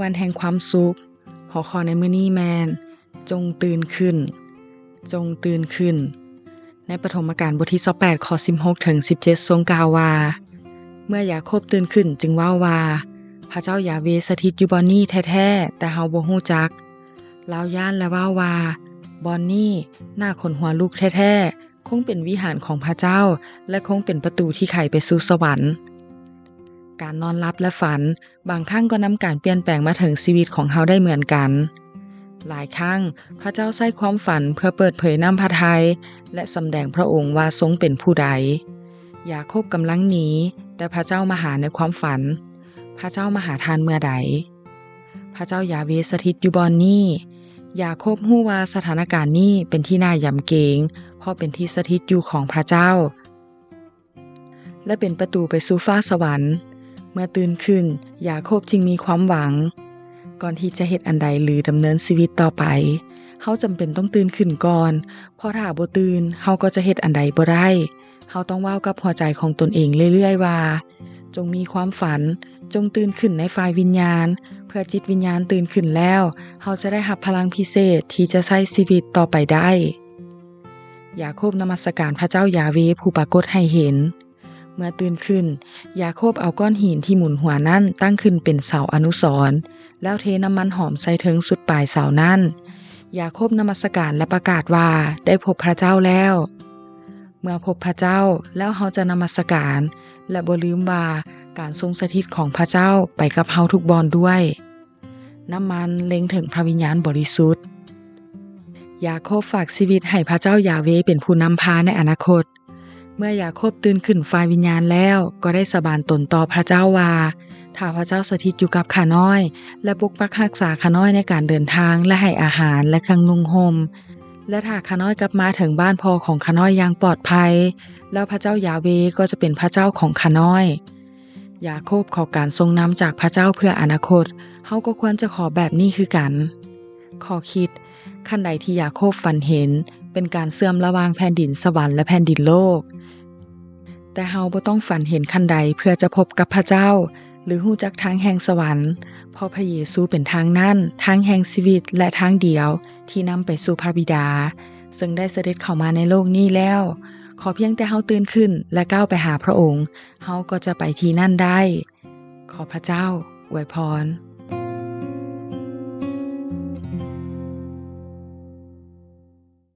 วันแห่งความสุขหัวข้อในมื้อนี้แมนจงตื่นขึ้นจงตื่นขึ้นในปฐมกาลบทที่28ข้อ16ถึง17ทรงกล่าวว่าเมื่อยาโคบตื่นขึ้นจึงเว้าว่าพระเจ้ายาเวห์สถิตอยู่บ่อนนี้แท้ๆแต่เฮาบ่ฮู้จักลาวย้านและเว้าว่าบ่อนนี้น่าขนหัวลุกแท้ๆคงเป็นวิหารของพระเจ้าและคงเป็นประตูที่ไขไปสู่สวรรค์การนอนหลับและฝันบางครั้งก็นำการเปลี่ยนแปลงมาถึงชีวิตของเฮาได้เหมือนกันหลายครั้งพระเจ้าใช้ความฝันเพื่อเปิดเผยนำพระทัยและสำแดงพระองค์ว่าทรงเป็นผู้ใดยาโคบกำลังหนีแต่พระเจ้ามาหาในความฝันพระเจ้ามาหาทานเมื่อใดพระเจ้ายาเวห์สถิตอยู่บ่อนนี้ยาโคบฮู้ว่าสถานการณ์นี้เป็นที่น่ายำเกรงเพราะเป็นที่สถิตอยู่ของพระเจ้าและเป็นประตูไปสู่ฟ้าสวรรค์เมื่อตื่นขึ้นยาโคบจึงมีความหวังก่อนที่จะเฮ็ดอันใดหรือดำเนินชีวิตต่อไปเฮาจำเป็นต้องตื่นขึ้นก่อนเพราะถ้าบ่ตื่นเฮาก็จะเฮ็ดอันใดบ่ได้เฮาต้องเว้ากับหัวใจของตนเองเรื่อยๆว่าจงมีความฝันจงตื่นขึ้นในฝ่ายวิญญาณเพื่อจิตวิญญาณตื่นขึ้นแล้วเฮาจะได้รับพลังพิเศษที่จะใช้ชีวิตต่อไปได้ยาโคบนมัสการพระเจ้ายาเวห์ผู้ปรากฏให้เห็นเมื่อตื่นขึ้นยาโคบเอาก้อนหินที่หมุนหัวนั้นตั้งขึ้นเป็นเสาอนุสรณ์แล้วเทน้ำมันหอมใส่ถึงสุดปลายเสานั้นยาโคบนมัสการและประกาศว่าได้พบพระเจ้าแล้วเมื่อพบพระเจ้าแล้วเฮาจะนมัสการและบ่ลืมว่าการทรงสถิตของพระเจ้าไปกับเฮาทุกบอนด้วยน้ำมันเล็งถึงพระวิญญาณบริสุทธิ์ยาโคบฝากชีวิตให้พระเจ้ายาเวห์เป็นผู้นำพาในอนาคตเมื่อยาโคบตื่นขึ้นฝ่ายวิญญาณแล้วก็ได้สาบานตนต่อพระเจ้าว่าถ้าพระเจ้าสถิตอยู่กับข้าน้อยและปกปักรักษาข้าน้อยในการเดินทางและให้อาหารและเครื่องนุ่งห่มและถ้าข้าน้อยกลับมาถึงบ้านพ่อของข้าน้อยอย่างปลอดภัยแล้วพระเจ้ายาเวห์ก็จะเป็นพระเจ้าของข้าน้อยยาโคบขอการทรงนำจากพระเจ้าเพื่ออนาคตเฮาก็ควรจะขอแบบนี้คือกันข้อคิดขั้นใดที่ยาโคบฝันเห็นเป็นการเสื่อมระหว่างแผ่นดินสวรรค์และแผ่นดินโลกแต่เฮาบ่ต้องฝันเห็นขั้นใดเพื่อจะพบกับพระเจ้าหรือฮู้จักทางแห่งสวรรค์เพราะพระเยซูเป็นทางนั้นทางแห่งชีวิตและทางเดียวที่นำไปสู่พระบิดาซึ่งได้เสด็จเข้ามาในโลกนี้แล้วขอเพียงแต่เฮาตื่นขึ้นและก้าวไปหาพระองค์เฮาก็จะไปที่นั่นได้ขอพระเจ้าอวยพร